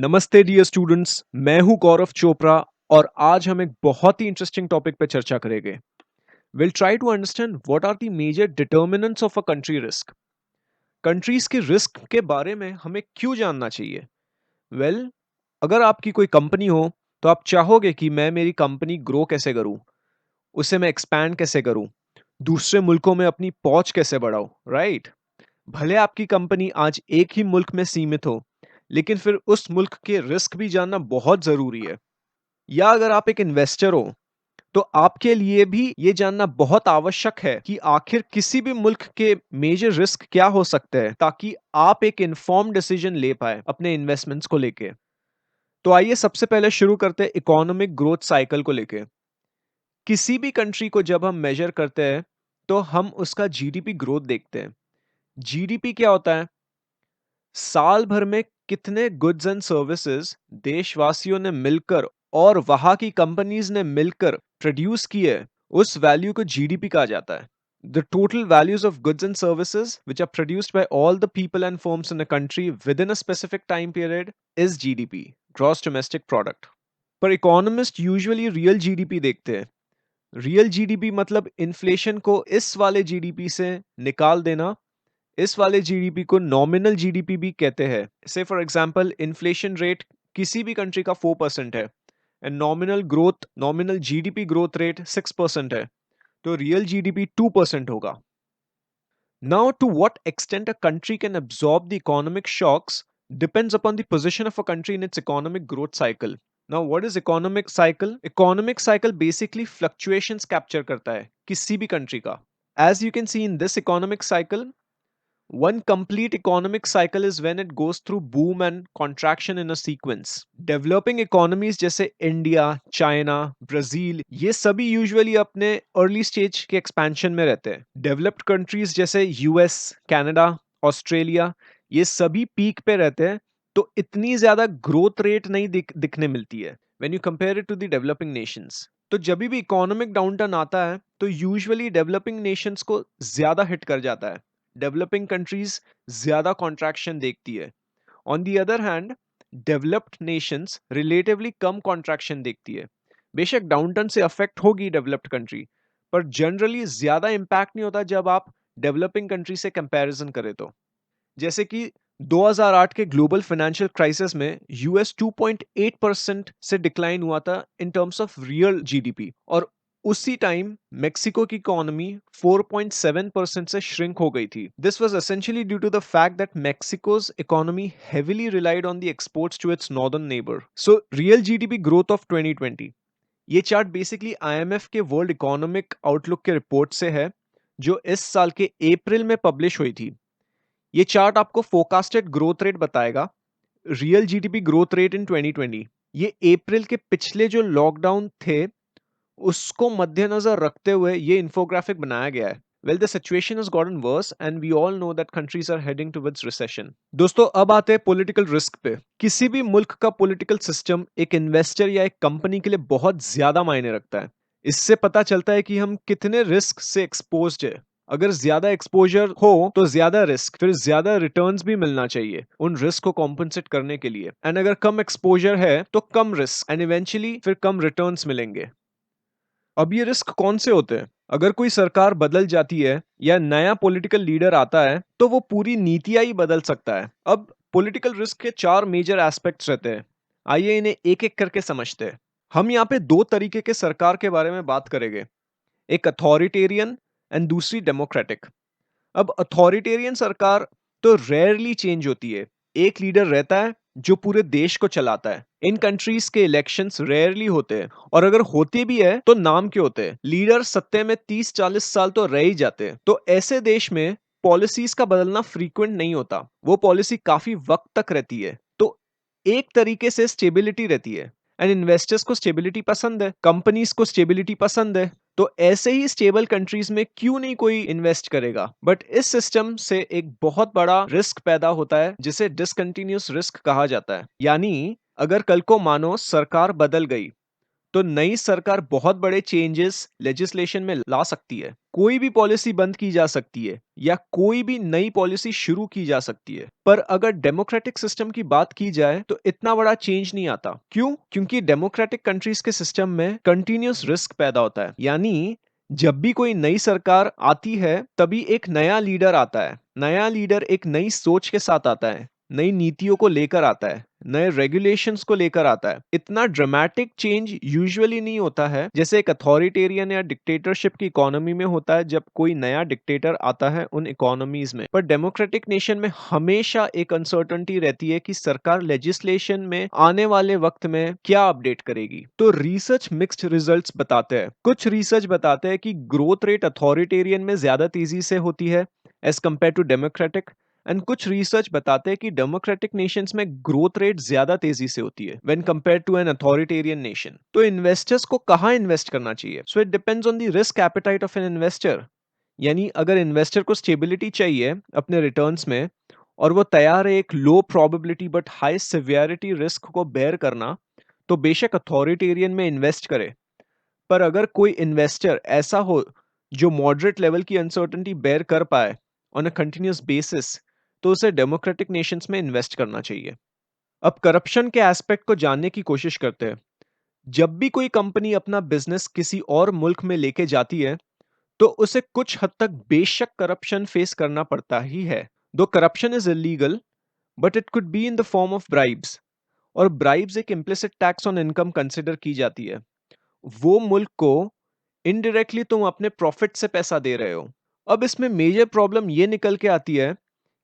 नमस्ते dear students, मैं हूं गौरव चोपड़ा और आज हम एक बहुत ही इंटरेस्टिंग टॉपिक पे चर्चा करेंगे। Will try to understand what are the major determinants of a country risk. Countries के रिस्क के बारे में हमें क्यों जानना चाहिए? वेल, अगर आपकी कोई कंपनी हो तो आप चाहोगे कि मैं मेरी कंपनी ग्रो कैसे करूं, उसे मैं एक्सपैंड कैसे करूं, दूसरे मुल्कों में अपनी पहुंच कैसे बढ़ाऊं, राइट? भले आपकी कंपनी आज एक ही मुल्क में सीमित हो, लेकिन फिर उस मुल्क के रिस्क भी जानना बहुत जरूरी है। या अगर आप एक इन्वेस्टर हो तो आपके लिए भी ये जानना बहुत आवश्यक है कि आखिर किसी भी मुल्क के मेजर रिस्क क्या हो सकते हैं, ताकि आप एक इन्फॉर्म डिसीजन ले पाए अपने इन्वेस्टमेंट्स को लेके। तो आइए सबसे पहले शुरू करते हैं इकोनॉमिक ग्रोथ साइकिल को लेके। किसी भी कंट्री को जब हम मेजर करते हैं तो हम उसका जीडीपी ग्रोथ देखते हैं। जीडीपी क्या होता है? साल भर में कितने गुड्स एंड सर्विसेज देशवासियों ने मिलकर और वहां की कंपनीज ने मिलकर प्रोड्यूस किए, उस वैल्यू को जीडीपी कहा जाता है। The total values of goods and services which are produced by all the people and firms in a country within a specific time period is GDP, gross domestic product. पर economist usually real GDP देखते हैं। Real GDP मतलब inflation को इस वाले GDP से निकाल देना। इस वाले जीडीपी को नॉमिनल जीडीपी भी कहते हैं। से फॉर एग्जांपल, इन्फ्लेशन रेट किसी भी कंट्री का 4% है and nominal GDP growth rate 6% है, तो रियल जीडीपी 2% होगा। Now to what extent a country can absorb the economic shocks depends upon the position of a country in its economic growth cycle. Now what is economic cycle? Economic cycle basically fluctuations capture करता है किसी भी country का। As you can see in this economic cycle, one complete economic cycle is when it goes through boom and contraction in a sequence. Developing economies जैसे India, China, Brazil, ये सभी usually अपने early stage के expansion में रहते हैं। Developed countries जैसे US, Canada, Australia, ये सभी पीक पे रहते हैं, तो इतनी ज्यादा ग्रोथ रेट नहीं दिखने मिलती है when you compare it to the developing nations. तो जब भी इकोनॉमिक डाउनटर्न आता है तो यूजुअली डेवलपिंग नेशंस को ज्यादा हिट कर जाता है। डेवलपिंग कंट्रीज ज्यादा कॉन्ट्रैक्शन देखती है। On the other hand, developed Nations relatively come contraction देखती है। बेशक डाउनटर्न से अफेक्ट होगी डेवलप्ड कंट्री, पर जनरली ज्यादा इंपैक्ट नहीं होता जब आप डेवलपिंग कंट्री से कंपैरिजन करें तो। जैसे कि 2008 के ग्लोबल फाइनेंशियल क्राइसिस में यूएस 2.8% से डिक्लाइन हुआ था in terms of real GDP, और उसी टाइम मेक्सिको की इकोनॉमी 4.7% से श्रिंक हो गई थी। This was essentially due to the fact that Mexico's economy heavily relied on the exports to its northern neighbour. So real GDP growth of 2020, ये chart basically IMF के world economic outlook के report से है, जो इस साल के अप्रैल में पब्लिश हुई थी। ये चार्ट आपको फोरकास्टेड ग्रोथ रेट बताएगा, real GDP growth rate in 2020। ये अप्रैल के पिछले जो लॉकडाउन थे उसको मद्देनजर रखते हुए ये इंफोग्राफिक बनाया गया है। Well, the situation has gotten worse and we all know that countries are heading towards recession. दोस्तों, अब आते हैं पॉलिटिकल रिस्क पे। किसी भी मुल्क का पॉलिटिकल सिस्टम एक इन्वेस्टर या एक कंपनी के लिए बहुत ज्यादा मायने रखता है। इससे पता चलता है कि हम कितने रिस्क से एक्सपोज्ड है। अगर ज्यादा एक्सपोजर हो तो ज्यादा रिस्क, फिर ज्यादा रिटर्न्स भी मिलना चाहिए उन रिस्क को कॉम्पनसेट करने के लिए। एंड अगर कम एक्सपोजर है तो कम रिस्क एंड इवेंचुअली फिर कम रिटर्न्स मिलेंगे। अब ये रिस्क कौन से होते हैं? अगर कोई सरकार बदल जाती है या नया पॉलिटिकल लीडर आता है तो वो पूरी नीतियां ही बदल सकता है। अब पॉलिटिकल रिस्क के चार मेजर एस्पेक्ट्स रहते हैं। आइए इन्हें एक एक करके समझते हैं। हम यहाँ पे दो तरीके के सरकार के बारे में बात करेंगे, एक अथॉरिटेरियन एंड दूसरी डेमोक्रेटिक। अब अथॉरिटेरियन सरकार तो रेयरली चेंज होती है। एक लीडर रहता है जो पूरे देश को चलाता है। इन कंट्रीज के इलेक्शंस रेयरली होते हैं, और अगर होते भी है तो नाम के होते हैं। लीडर सत्ते में 30-40 साल तो रह ही जाते हैं। तो ऐसे देश में पॉलिसीज का बदलना फ्रीक्वेंट नहीं होता, वो पॉलिसी काफी वक्त तक रहती है। तो एक तरीके से स्टेबिलिटी रहती है। एंड इन्वेस्टर्स को स्टेबिलिटी पसंद है, कंपनीज को स्टेबिलिटी पसंद है, तो ऐसे ही स्टेबल कंट्रीज में क्यों नहीं कोई इन्वेस्ट करेगा। बट इस सिस्टम से एक बहुत बड़ा रिस्क पैदा होता है जिसे डिसकंटिन्यूअस रिस्क कहा जाता है। यानी अगर कल को मानो सरकार बदल गई तो नई सरकार बहुत बड़े चेंजेस लेजिस्लेशन में ला सकती है, कोई भी पॉलिसी बंद की जा सकती है या कोई भी नई पॉलिसी शुरू की जा सकती है। पर अगर डेमोक्रेटिक सिस्टम की बात की जाए तो इतना बड़ा चेंज नहीं आता। क्यों? क्योंकि डेमोक्रेटिक कंट्रीज के सिस्टम में कंटिन्यूस रिस्क पैदा होता है। यानी जब भी कोई नई सरकार आती है तभी एक नया लीडर आता है। नया लीडर एक नई सोच के साथ आता है, नई नीतियों को लेकर आता है, नए रेगुलेशंस को लेकर आता है। इतना ड्रामेटिक चेंज यूजुअली नहीं होता है जैसे एक अथॉरिटेरियन या डिक्टेटरशिप की इकोनॉमी में होता है जब कोई नया डिक्टेटर आता है उन इकोनॉमीज में। पर डेमोक्रेटिक नेशन में हमेशा एक अनसर्टेनिटी रहती है कि सरकार लेजिस्लेशन में आने वाले वक्त में क्या अपडेट करेगी। तो रिसर्च मिक्स्ड रिजल्ट्स बताते हैं। कुछ रिसर्च बताते हैं कि ग्रोथ रेट अथॉरिटेरियन में ज्यादा तेजी से होती है as compare to democratic, and कुछ रिसर्च बताते हैं कि डेमोक्रेटिक नेशंस में ग्रोथ रेट ज्यादा तेजी से होती है when compare to an authoritarian nation. तो इन्वेस्टर्स को कहाँ इन्वेस्ट करना चाहिए? So it depends on the risk appetite of an investor. यानी अगर इन्वेस्टर को स्टेबिलिटी चाहिए अपने रिटर्न्स में और वो तैयार है एक लो probability but high severity risk को बेयर करना, तो बेशक अथॉरिटेरियन में इन्वेस्ट करे। पर अगर कोई इन्वेस्टर ऐसा हो जो मॉडरेट लेवल की अनसर्टेनिटी बेयर कर पाए ऑन अ कंटिन्यूस बेसिस, तो उसे डेमोक्रेटिक नेशंस में इन्वेस्ट करना चाहिए। अब करप्शन के एस्पेक्ट को जानने की कोशिश करते हैं। जब भी कोई कंपनी अपना बिजनेस किसी और मुल्क में लेके जाती है तो उसे कुछ हद तक बेशक करप्शन फेस करना पड़ता ही है। दो corruption is illegal but it could be in the form of bribes, और ब्राइब्स एक implicit tax on income consider की जाती है। वो मुल्क को इनडायरेक्टली तुम अपने प्रॉफिट से पैसा दे रहे हो। अब इसमें मेजर प्रॉब्लम ये निकल के आती है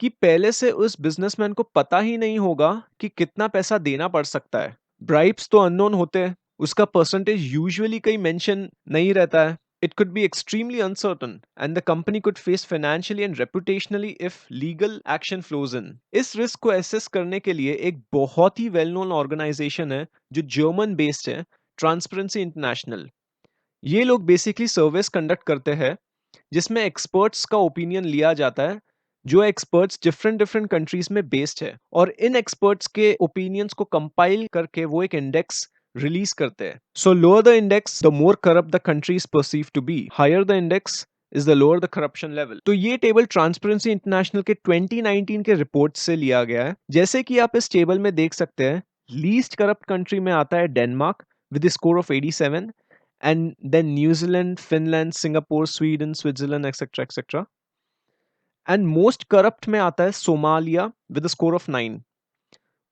कि पहले से उस बिजनेसमैन को पता ही नहीं होगा कि कितना पैसा देना पड़ सकता है। ब्राइब्स तो अननोन होते हैं, उसका परसेंटेज यूजुअली कहीं मेंशन नहीं रहता है। It could be extremely uncertain and the company could face financially and reputationally if legal action flows in. इस रिस्क को एसेस करने के लिए एक बहुत ही वेल नोन ऑर्गेनाइजेशन है जो जर्मन बेस्ड है, ट्रांसपेरेंसी इंटरनेशनल। ये लोग बेसिकली सर्विस कंडक्ट करते हैं जिसमें एक्सपर्ट्स का ओपिनियन लिया जाता है, जो एक्सपर्ट्स डिफरेंट डिफरेंट कंट्रीज में बेस्ड है, और इन एक्सपर्ट्स के ओपिनियंस को कंपाइल करके वो एक इंडेक्स रिलीज करते हैं। So lower the index the more corrupt the country is perceived to be, higher the index is the lower the corruption level. तो ये टेबल ट्रांसपेरेंसी इंटरनेशनल के 2019 के रिपोर्ट से लिया गया है। जैसे कि आप इस टेबल में देख सकते हैं, लीस्ट करप्ट कंट्री में आता है Denmark with score of 87, and then New Zealand, Finland, Singapore, Sweden, Switzerland, etc. etc. And most corrupt में आता है सोमालिया विद स्कोर ऑफ 9।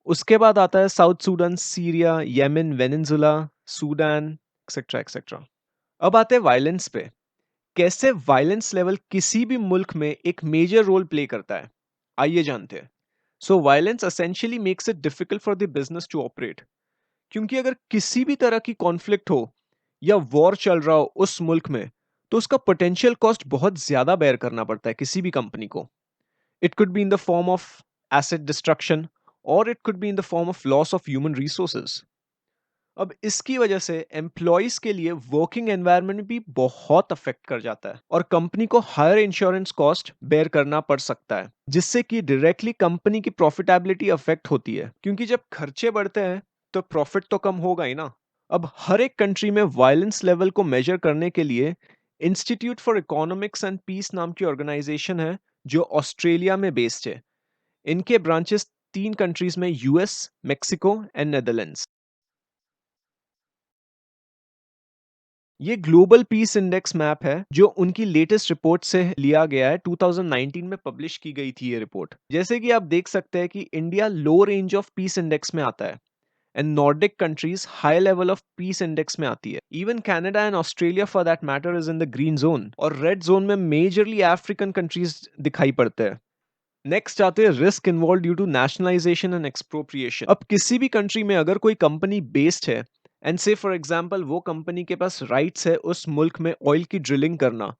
उसके बाद आता है South Sudan, Syria, Yemen, Venezuela, Sudan, etcetera etcetera. अब आते हैं वायलेंस पे। कैसे वायलेंस लेवल किसी भी मुल्क में एक मेजर रोल प्ले करता है, आइए जानते हैं। So violence essentially makes it difficult for the business to operate. क्योंकि अगर किसी भी तरह की कॉन्फ्लिक्ट हो या वॉर चल रहा हो उस मुल्क में, तो उसका पोटेंशियल कॉस्ट बहुत ज्यादा बेयर करना पड़ता है किसी भी कंपनी को। It could be in the form of asset destruction और it could be in the form of loss of human resources. अब इसकी वजह से एम्प्लॉयज के लिए वर्किंग एनवायरनमेंट भी बहुत अफेक्ट कर जाता है और कंपनी को हायर इंश्योरेंस कॉस्ट बेयर करना पड़ सकता है, जिससे कि डायरेक्टली कंपनी की प्रॉफिटेबिलिटी अफेक्ट होती है। क्योंकि जब खर्चे बढ़ते हैं तो प्रॉफिट तो कम होगा ही ना। अब हर एक कंट्री में वायलेंस लेवल को मेजर करने के लिए institute for economics and peace नाम की ऑर्गेनाइजेशन है जो ऑस्ट्रेलिया में बेस्ड है। इनके ब्रांचेस तीन कंट्रीज में, यूएस, मेक्सिको एंड नेदरलैंड्स। ये ग्लोबल पीस इंडेक्स मैप है जो उनकी लेटेस्ट रिपोर्ट से लिया गया है। 2019 में पब्लिश की गई थी ये रिपोर्ट। जैसे कि आप देख सकते हैं कि India low range of peace index में आता है and Nordic countries high level of peace index में आती है। Even Canada and Australia for that matter is in the green zone, और रेड जोन में मेजरली अफ्रीकन कंट्रीज दिखाई पड़ते हैं। नेक्स्ट आते हैं risk involve due to nationalisation and expropriation. अब किसी भी कंट्री में अगर कोई कंपनी बेस्ड है एंड से फॉर एग्जांपल वो कंपनी के पास राइट्स है उस मुल्क में ऑयल की ड्रिलिंग करना,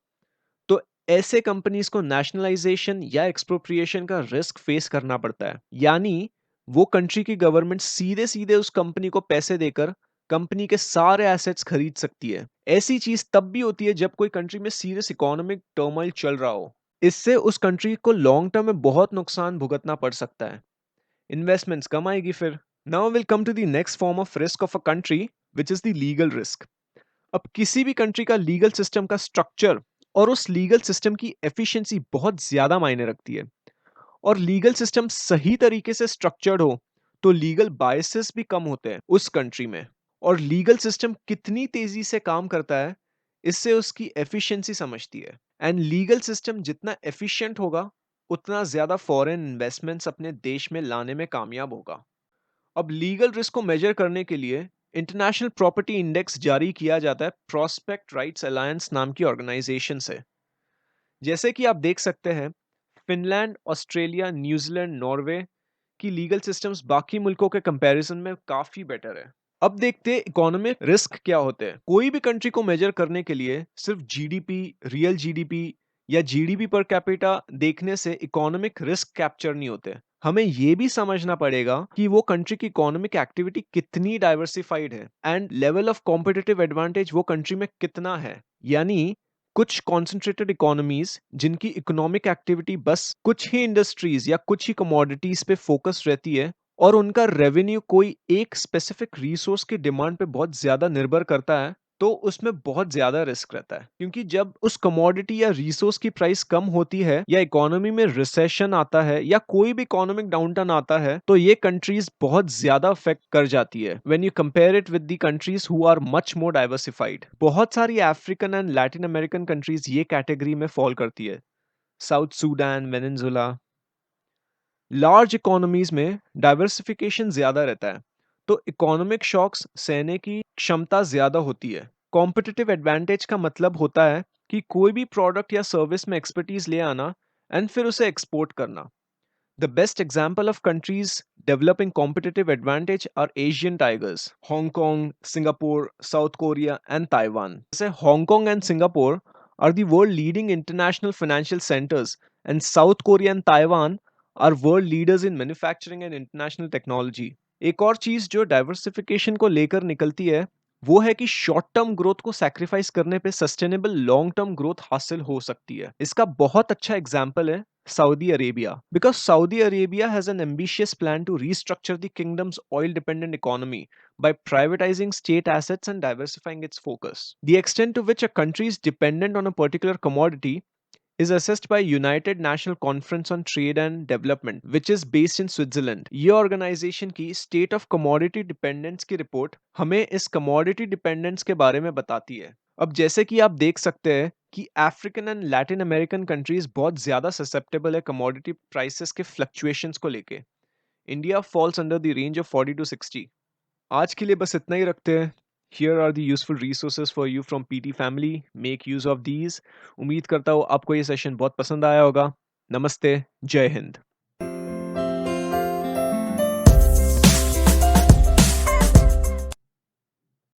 तो ऐसे कंपनीज को नेशनलाइजेशन या एक्सप्रोप्रिएशन का रिस्क फेस करना पड़ता है। यानी वो कंट्री की गवर्नमेंट सीधे सीधे उस कंपनी को पैसे देकर कंपनी के सारे एसेट्स खरीद सकती है। ऐसी चीज तब भी होती है जब कोई कंट्री में सीरियस इकोनॉमिक टर्मोइल चल रहा हो। इससे उस कंट्री को लॉन्ग टर्म में बहुत नुकसान भुगतना पड़ सकता है, इन्वेस्टमेंट्स कम आएगी फिर। Now will come to the next form of risk of a country, which is the legal risk. अब किसी भी कंट्री का लीगल सिस्टम का स्ट्रक्चर और उस लीगल सिस्टम की एफिशिएंसी बहुत ज्यादा मायने रखती है। और लीगल सिस्टम सही तरीके से स्ट्रक्चर्ड हो तो लीगल बायसेस भी कम होते हैं उस कंट्री में। और लीगल सिस्टम कितनी तेजी से काम करता है इससे उसकी एफिशिएंसी समझती है। एंड लीगल सिस्टम जितना एफिशिएंट होगा उतना ज्यादा फॉरेन इन्वेस्टमेंट्स अपने देश में लाने में कामयाब होगा। अब लीगल रिस्क को मेजर करने के लिए इंटरनेशनल प्रॉपर्टी इंडेक्स जारी किया जाता है प्रोस्पेक्ट राइट्स अलायंस नाम की ऑर्गेनाइजेशन से। जैसे कि आप देख सकते हैं, फिनलैंड, ऑस्ट्रेलिया, न्यूजीलैंड, नॉर्वे की लीगल सिस्टम्स बाकी मुल्कों के कंपैरिजन में काफी बेटर है। अब देखते हैं इकोनॉमिक रिस्क क्या होते हैं। कोई भी कंट्री को मेजर करने के लिए सिर्फ जीडीपी, रियल जीडीपी या जीडीपी पर कैपिटा देखने से इकोनॉमिक रिस्क कैप्चर नहीं होते। हमें यह भी समझना पड़ेगा कि वो कंट्री की इकोनॉमिक एक्टिविटी कितनी डाइवर्सिफाइड है and level of competitive advantage वो कंट्री में कितना है। यानी कुछ कॉन्सेंट्रेटेड इकोनॉमीज जिनकी इकोनॉमिक एक्टिविटी बस कुछ ही इंडस्ट्रीज या कुछ ही कमोडिटीज पे फोकस रहती है और उनका रेवेन्यू कोई एक स्पेसिफिक रिसोर्स की डिमांड पे बहुत ज्यादा निर्भर करता है, तो उसमें बहुत ज्यादा रिस्क रहता है। क्योंकि जब उस कमोडिटी या रिसोर्स की प्राइस कम होती है या इकोनॉमी में रिसेशन आता है या कोई भी इकोनॉमिक डाउनटर्न आता है तो ये कंट्रीज बहुत ज्यादा अफेक्ट कर जाती है when you compare it with the countries who are much more diversified. बहुत सारी African and Latin American countries ये कैटेगरी में फॉल करती है। South Sudan, Venezuela, large economies में डाइवर्सिफिकेशन ज्यादा रहता है तो इकोनॉमिक शॉक्स सहने की क्षमता ज्यादा होती है। कॉम्पिटिटिव एडवांटेज का मतलब होता है कि कोई भी प्रोडक्ट या सर्विस में एक्सपर्टीज ले आना एंड फिर उसे एक्सपोर्ट करना। The best example of countries developing competitive advantage are Asian tigers, Hong Kong, Singapore, South Korea, and Taiwan. जैसे Hong Kong and Singapore are the world leading international financial centers, and South Korea and Taiwan are world leaders in manufacturing and international technology. एक और चीज जो diversification को लेकर निकलती है वो है कि शॉर्ट टर्म ग्रोथ को सैक्रिफाइस करने पे सस्टेनेबल लॉन्ग टर्म ग्रोथ हासिल हो सकती है। इसका बहुत अच्छा एग्जांपल है Saudi Arabia, because Saudi Arabia has an ambitious plan to restructure the kingdom's oil dependent economy by privatizing state assets and diversifying its focus. The extent to which a country is dependent on a particular commodity is assessed by United National Conference on Trade and Development, which is based in Switzerland. ये organisation की state of commodity dependence की report हमें इस commodity dependence के बारे में बताती है। अब जैसे कि आप देख सकते हैं कि African and Latin American countries बहुत ज्यादा ससेप्टेबल है कमोडिटी प्राइसेस के फ्लक्चुएशंस को लेके। India falls under the range of 40 to 60। आज के लिए बस इतना ही रखते हैं। Here are the useful resources for you from PT family. Make use of these. उम्मीद करता हूँ आपको ये सेशन बहुत पसंद आया होगा। नमस्ते, जय हिंद।